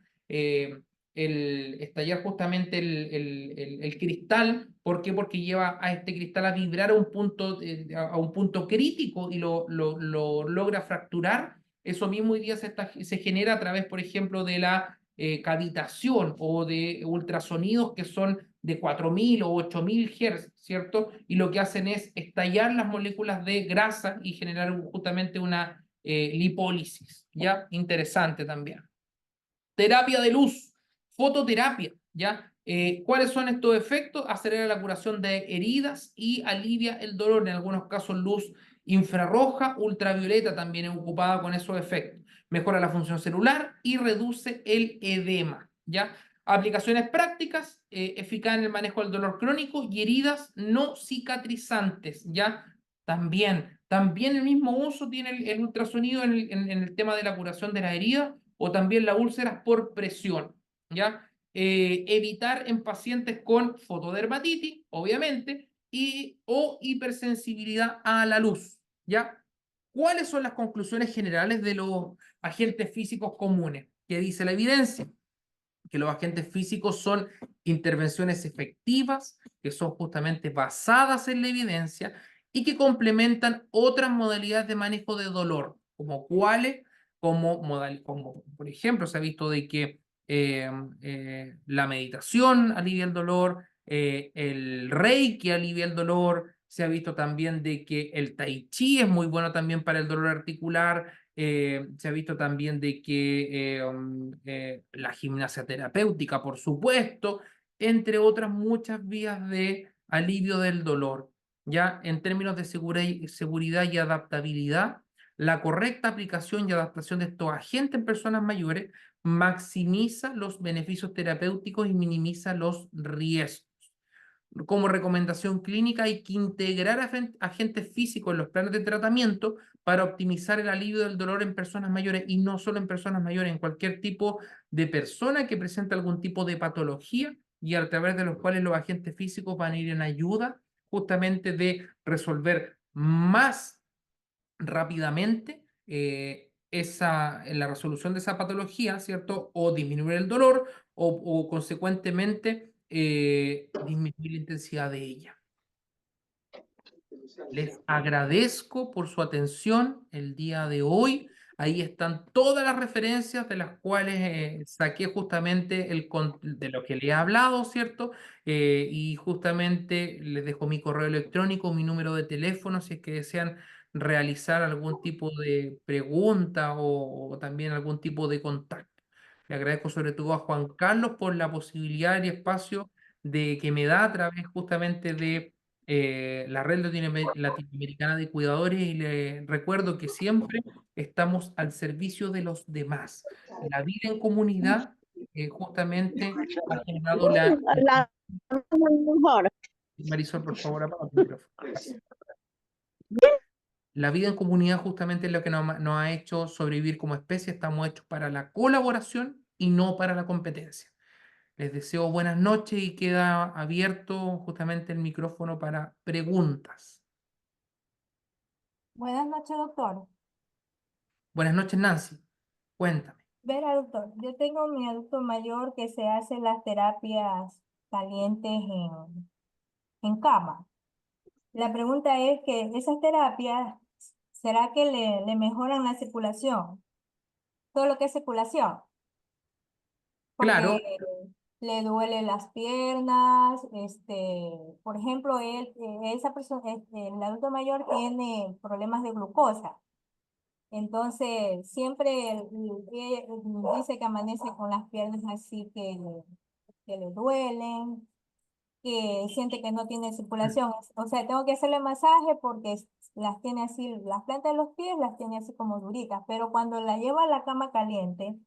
[SPEAKER 2] justamente el cristal. ¿Por qué? Porque lleva a este cristal a vibrar a un punto crítico y lo logra fracturar. Eso mismo hoy día se genera a través, por ejemplo, de la cavitación o de ultrasonidos que son de 4.000 o 8.000 Hz, ¿cierto? Y lo que hacen es estallar las moléculas de grasa y generar justamente una lipólisis, ¿ya? Interesante también. Terapia de luz, fototerapia, ¿ya? ¿Cuáles son estos efectos? Acelera la curación de heridas y alivia el dolor, en algunos casos luz Infrarroja, ultravioleta también es ocupada con esos efectos. Mejora la función celular y reduce el edema, ¿ya? Aplicaciones prácticas, eficaz en el manejo del dolor crónico y heridas no cicatrizantes, ¿ya? También el mismo uso tiene el ultrasonido en el tema de la curación de las heridas o también las úlceras por presión, ¿ya? Evitar en pacientes con fotodermatitis, obviamente, o hipersensibilidad a la luz, ¿ya? ¿Cuáles son las conclusiones generales de los agentes físicos comunes? ¿Qué dice la evidencia? Que los agentes físicos son intervenciones efectivas, que son justamente basadas en la evidencia y que complementan otras modalidades de manejo de dolor, como cuáles, como por ejemplo, se ha visto de que la meditación alivia el dolor, el reiki alivia el dolor, se ha visto también de que el tai chi es muy bueno también para el dolor articular, se ha visto también de que la gimnasia terapéutica, por supuesto, entre otras muchas vías de alivio del dolor. Ya en términos de seguridad y adaptabilidad, la correcta aplicación y adaptación de estos agentes en personas mayores maximiza los beneficios terapéuticos y minimiza los riesgos. Como recomendación clínica hay que integrar agentes físicos en los planes de tratamiento para optimizar el alivio del dolor en personas mayores y no solo en personas mayores, en cualquier tipo de persona que presente algún tipo de patología y a través de los cuales los agentes físicos van a ir en ayuda justamente de resolver más rápidamente la resolución de esa patología, ¿cierto? O disminuir el dolor o consecuentemente disminuir la intensidad de ella. Les agradezco por su atención el día de hoy. Ahí están todas las referencias de las cuales saqué justamente de lo que le he hablado, ¿cierto? Y justamente les dejo mi correo electrónico, mi número de teléfono, si es que desean realizar algún tipo de pregunta o también algún tipo de contacto. Le agradezco sobre todo a Juan Carlos por la posibilidad y espacio de que me da a través justamente de la red latinoamericana de cuidadores y le recuerdo que siempre estamos al servicio de los demás. La vida en comunidad justamente ha generado
[SPEAKER 5] La mejor.
[SPEAKER 2] Marisol, por favor, apaga el micrófono. Gracias. La vida en comunidad justamente es lo que nos ha hecho sobrevivir como especie. Estamos hechos para la colaboración y no para la competencia. Les deseo buenas noches y queda abierto justamente el micrófono para preguntas.
[SPEAKER 6] Buenas noches, doctor.
[SPEAKER 2] Buenas noches, Nancy. Cuéntame.
[SPEAKER 6] Verá, doctor, yo tengo mi adulto mayor que se hace las terapias calientes en cama. La pregunta es que esas terapias, ¿será que le mejoran la circulación? Todo lo que es circulación, porque
[SPEAKER 2] Claro,
[SPEAKER 6] le duele las piernas, por ejemplo, esa persona, el adulto mayor tiene problemas de glucosa. Entonces, siempre dice que amanece con las piernas así que le duelen, que siente que no tiene circulación. O sea, tengo que hacerle masaje porque las tiene así, las plantas de los pies las tiene así como duritas, pero cuando la lleva a la cama caliente,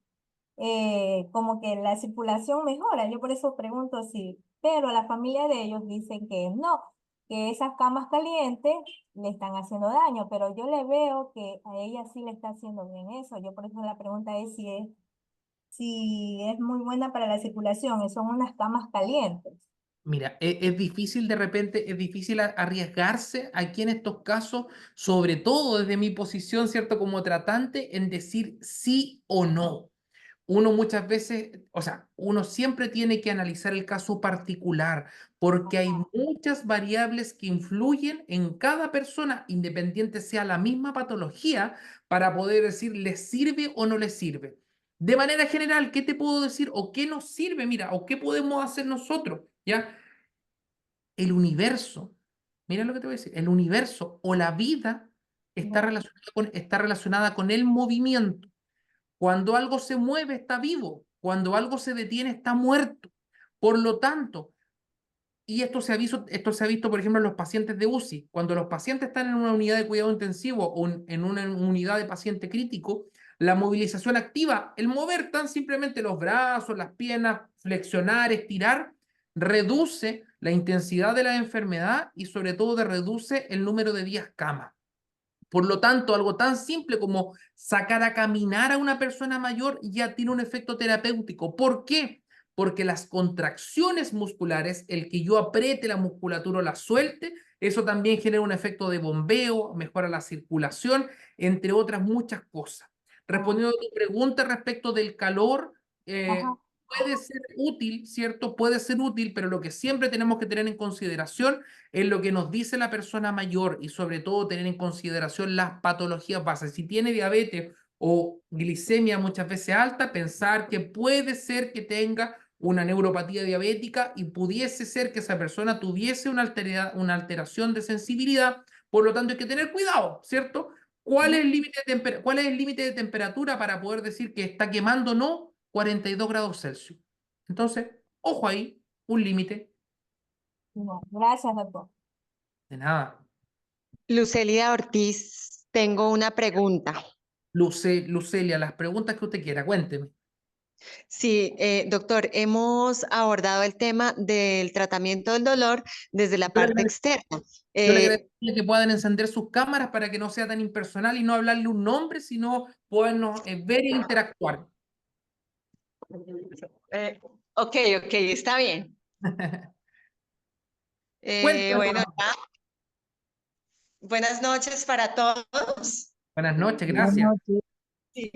[SPEAKER 6] como que la circulación mejora. Yo por eso pregunto si, pero la familia de ellos dicen que no, que esas camas calientes le están haciendo daño, pero yo le veo que a ella sí le está haciendo bien eso. Yo por eso la pregunta es si es muy buena para la circulación, son unas camas calientes.
[SPEAKER 2] mira, es difícil de repente, es difícil arriesgarse aquí en estos casos, sobre todo desde mi posición, ¿cierto? Como tratante, en decir sí o no. Uno muchas veces, o sea, uno siempre tiene que analizar el caso particular, porque hay muchas variables que influyen en cada persona, independiente sea la misma patología, para poder decir, ¿le sirve o no le sirve? De manera general, ¿qué te puedo decir? ¿O qué nos sirve? Mira, ¿o qué podemos hacer nosotros? ¿Ya? El universo, mira lo que te voy a decir, el universo o la vida
[SPEAKER 6] No.
[SPEAKER 2] está relacionada con el movimiento. Cuando algo se mueve, está vivo. Cuando algo se detiene, está muerto. Por lo tanto, y esto se ha visto, por ejemplo, en los pacientes de UCI. Cuando los pacientes están en una unidad de cuidado intensivo o en una unidad de paciente crítico, la movilización activa, el mover tan simplemente los brazos, las piernas, flexionar, estirar, reduce la intensidad de la enfermedad y sobre todo reduce el número de días cama. Por lo tanto, algo tan simple como sacar a caminar a una persona mayor ya tiene un efecto terapéutico. ¿Por qué? Porque las contracciones musculares, el que yo apriete la musculatura o la suelte, eso también genera un efecto de bombeo, mejora la circulación, entre otras muchas cosas. Respondiendo a tu pregunta respecto del calor,
[SPEAKER 6] Ajá.
[SPEAKER 2] puede ser útil, ¿cierto? Puede ser útil, pero lo que siempre tenemos que tener en consideración es lo que nos dice la persona mayor y sobre todo tener en consideración las patologías bases. Si tiene diabetes o glicemia muchas veces alta, pensar que puede ser que tenga una neuropatía diabética y pudiese ser que esa persona tuviese una alteración de sensibilidad, por lo tanto hay que tener cuidado, ¿cierto? ¿Cuál es el límite cuál es el límite de temperatura para poder decir que está quemando o no? 42 grados Celsius. Entonces, ojo ahí, un límite.
[SPEAKER 6] No, gracias, doctor.
[SPEAKER 2] De nada.
[SPEAKER 7] Lucelida Ortiz, tengo una pregunta.
[SPEAKER 2] Lucelia, las preguntas que usted quiera, cuénteme.
[SPEAKER 7] Sí, doctor, hemos abordado el tema del tratamiento del dolor desde la
[SPEAKER 2] Yo le
[SPEAKER 7] parte
[SPEAKER 2] agrade-
[SPEAKER 7] externa.
[SPEAKER 2] yo le agradecería que puedan encender sus cámaras para que no sea tan impersonal y no hablarle un nombre, sino podernos ver e interactuar.
[SPEAKER 7] Eh, ok, está bien. Bueno,
[SPEAKER 2] Cuéntanos.
[SPEAKER 7] ya. Buenas noches para todos.
[SPEAKER 2] Buenas noches, gracias.
[SPEAKER 7] Sí,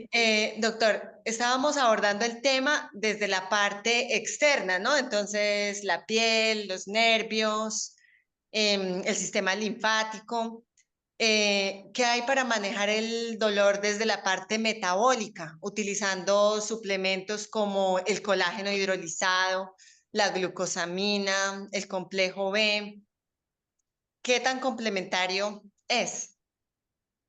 [SPEAKER 7] doctor, estábamos abordando el tema desde la parte externa, ¿no? Entonces, la piel, los nervios, el sistema linfático. ¿Qué hay para manejar el dolor desde la parte metabólica, utilizando suplementos como el colágeno hidrolizado, la glucosamina, el complejo B? ¿Qué tan complementario es?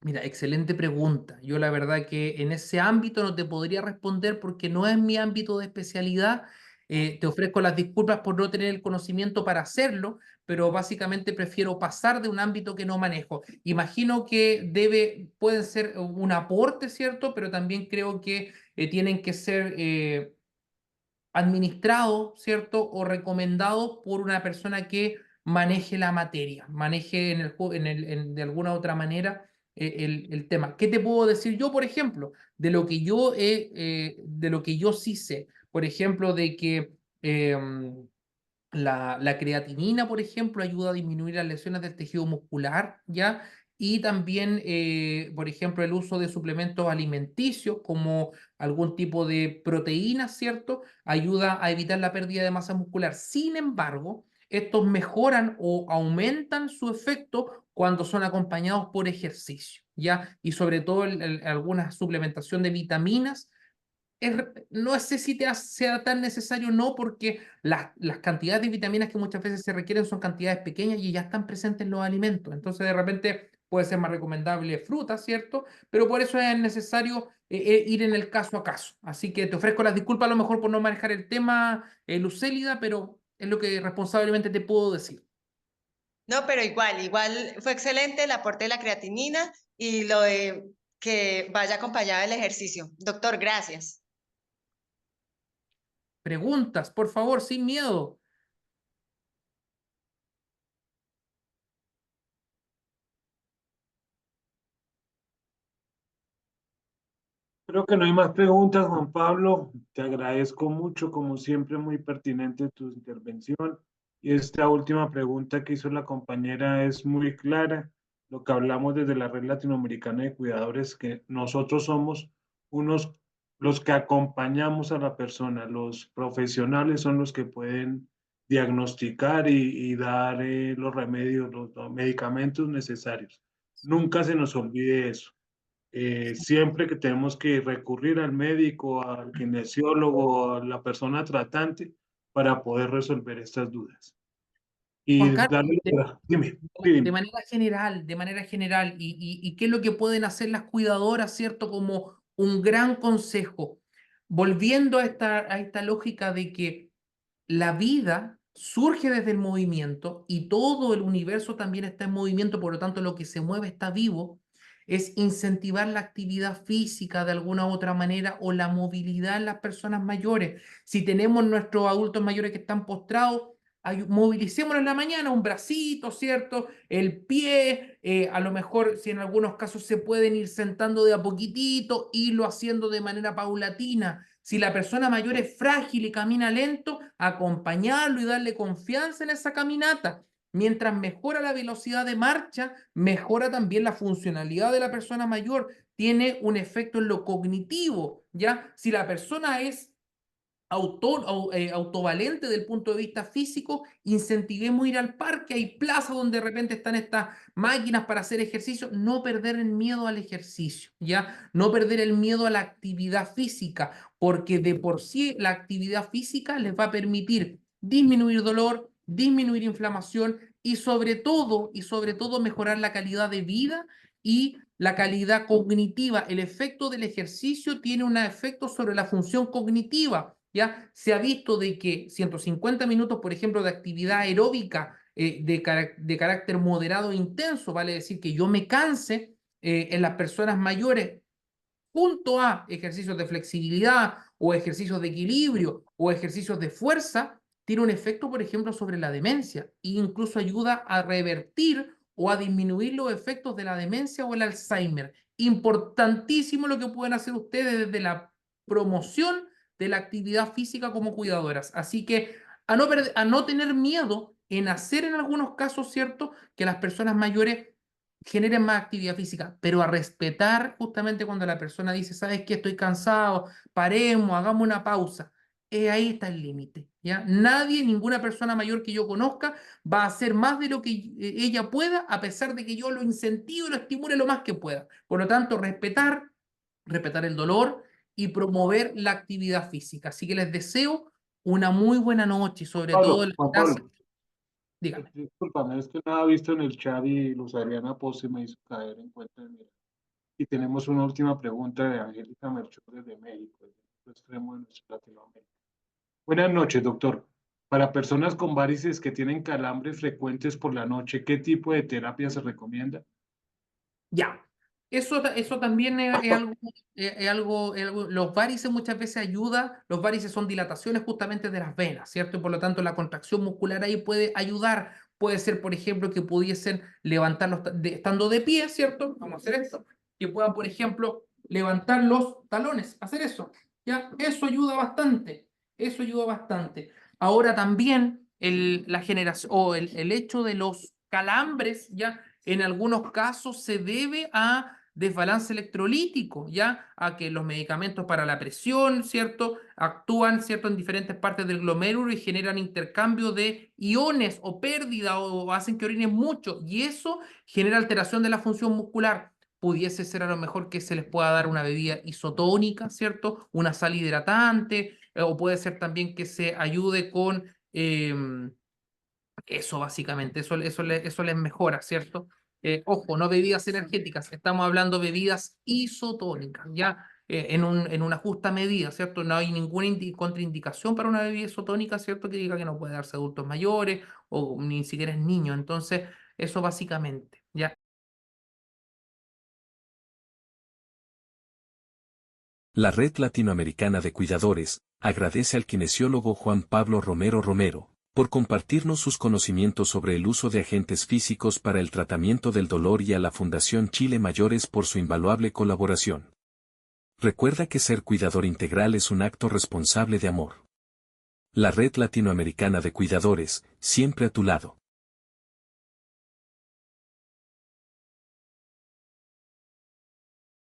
[SPEAKER 2] Mira, excelente pregunta. Yo la verdad que en ese ámbito no te podría responder porque no es mi ámbito de especialidad. Te ofrezco las disculpas por no tener el conocimiento para hacerlo, pero básicamente prefiero pasar de un ámbito que no manejo. Imagino que pueden ser un aporte, ¿cierto? Pero también creo que tienen que ser administrados, ¿cierto? O recomendados por una persona que maneje la materia, maneje de alguna otra manera el tema. ¿Qué te puedo decir yo, por ejemplo, de lo que yo sí sé? Por ejemplo, de que la creatinina, por ejemplo, ayuda a disminuir las lesiones del tejido muscular, ¿ya? Y también, por ejemplo, el uso de suplementos alimenticios como algún tipo de proteína, ¿cierto? Ayuda a evitar la pérdida de masa muscular. Sin embargo, estos mejoran o aumentan su efecto cuando son acompañados por ejercicio, ¿ya? Y sobre todo alguna suplementación de vitaminas no sé si sea tan necesario o no, porque las cantidades de vitaminas que muchas veces se requieren son cantidades pequeñas y ya están presentes en los alimentos. Entonces, de repente puede ser más recomendable fruta, ¿cierto? Pero por eso es necesario ir en el caso a caso. Así que te ofrezco las disculpas a lo mejor por no manejar el tema, Lucélida, pero es lo que responsablemente te puedo decir.
[SPEAKER 7] No, pero igual fue excelente el aporte de la creatinina y lo de que vaya acompañado del ejercicio. Doctor, gracias.
[SPEAKER 2] Preguntas, por favor, sin miedo.
[SPEAKER 4] Creo que no hay más preguntas, Juan Pablo. Te agradezco mucho, como siempre, muy pertinente tu intervención. Y esta última pregunta que hizo la compañera es muy clara. Lo que hablamos desde la Red Latinoamericana de Cuidadores, que nosotros somos unos, los que acompañamos a la persona. Los profesionales son los que pueden diagnosticar y dar los remedios, los medicamentos necesarios. Nunca se nos olvide eso. Siempre que tenemos que recurrir al médico, al kinesiólogo, a la persona tratante para poder resolver estas dudas.
[SPEAKER 2] Juan
[SPEAKER 4] Y
[SPEAKER 2] Carlos,
[SPEAKER 4] darle, dime,
[SPEAKER 2] de
[SPEAKER 4] dime.
[SPEAKER 2] manera general, y qué es lo que pueden hacer las cuidadoras, ¿cierto? Como un gran consejo, volviendo a esta lógica de que la vida surge desde el movimiento y todo el universo también está en movimiento, por lo tanto lo que se mueve está vivo, es incentivar la actividad física de alguna u otra manera o la movilidad en las personas mayores. Si tenemos nuestros adultos mayores que están postrados, movilicémonos en la mañana, un bracito, ¿cierto? El pie, a lo mejor si en algunos casos se pueden ir sentando de a poquitito, irlo haciendo de manera paulatina. Si la persona mayor es frágil y camina lento, acompañarlo y darle confianza en esa caminata. Mientras mejora la velocidad de marcha, mejora también la funcionalidad de la persona mayor. Tiene un efecto en lo cognitivo, ¿ya? Si la persona es autovalente del punto de vista físico, incentivemos ir al parque, hay plazas donde de repente están estas máquinas para hacer ejercicio, no perder el miedo al ejercicio, ¿ya? No perder el miedo a la actividad física, porque de por sí la actividad física les va a permitir disminuir dolor, disminuir inflamación y sobre todo mejorar la calidad de vida y la calidad cognitiva. El efecto del ejercicio tiene un efecto sobre la función cognitiva. ¿Ya? Se ha visto de que 150 minutos, por ejemplo, de actividad aeróbica de carácter moderado e intenso, vale decir que yo me canse en las personas mayores, junto a ejercicios de flexibilidad o ejercicios de equilibrio o ejercicios de fuerza, tiene un efecto, por ejemplo, sobre la demencia e incluso ayuda a revertir o a disminuir los efectos de la demencia o el Alzheimer. Importantísimo lo que pueden hacer ustedes desde la promoción de la actividad física como cuidadoras. Así que a no tener miedo en hacer en algunos casos, ¿cierto?, que las personas mayores generen más actividad física, pero a respetar justamente cuando la persona dice, ¿sabes qué? Estoy cansado, paremos, hagamos una pausa. Ahí está el límite, ¿ya? Nadie, ninguna persona mayor que yo conozca va a hacer más de lo que ella pueda, a pesar de que yo lo incentivo y lo estimule lo más que pueda. Por lo tanto, respetar el dolor y promover la actividad física. Así que les deseo una muy buena noche y sobre todo
[SPEAKER 4] Pablo,
[SPEAKER 2] las
[SPEAKER 4] Juan
[SPEAKER 2] gracias.
[SPEAKER 4] Pablo,
[SPEAKER 2] Dígame.
[SPEAKER 4] discúlpame, es que no había visto en el chat y Luz Adriana Pose me hizo caer en cuenta de mirar. Y tenemos una última pregunta de Angélica Melchor desde México, desde el otro extremo de nuestra Latinoamérica. Buenas noches, doctor. Para personas con varices que tienen calambres frecuentes por la noche, ¿qué tipo de terapia se recomienda?
[SPEAKER 2] Ya. Eso también es algo, los varices muchas veces ayuda, los varices son dilataciones justamente de las venas, ¿cierto? Y por lo tanto la contracción muscular ahí puede ayudar, puede ser, por ejemplo, que pudiesen levantarlos estando de pie, ¿cierto? Vamos a hacer esto, que puedan, por ejemplo, levantar los talones, hacer eso, ¿ya? Eso ayuda bastante. Ahora también la generación, o el hecho de los calambres, ¿ya? En algunos casos se debe a desbalance electrolítico, ¿ya? A que los medicamentos para la presión, ¿cierto? Actúan, ¿cierto? En diferentes partes del glomérulo y generan intercambio de iones o pérdida o hacen que orinen mucho y eso genera alteración de la función muscular. Pudiese ser a lo mejor que se les pueda dar una bebida isotónica, ¿cierto? Una sal hidratante, o puede ser también que se ayude con eso básicamente, eso les mejora, ¿cierto? Ojo, no bebidas energéticas, estamos hablando de bebidas isotónicas, ya en una justa medida, ¿cierto? No hay ninguna contraindicación para una bebida isotónica, ¿cierto? Que diga que no puede darse a adultos mayores o ni siquiera es niño, entonces eso básicamente, ¿ya?
[SPEAKER 8] La Red Latinoamericana de Cuidadores agradece al kinesiólogo Juan Pablo Romero Romero por compartirnos sus conocimientos sobre el uso de agentes físicos para el tratamiento del dolor y a la Fundación Chile Mayores por su invaluable colaboración. Recuerda que ser cuidador integral es un acto responsable de amor. La Red Latinoamericana de Cuidadores, siempre a tu lado.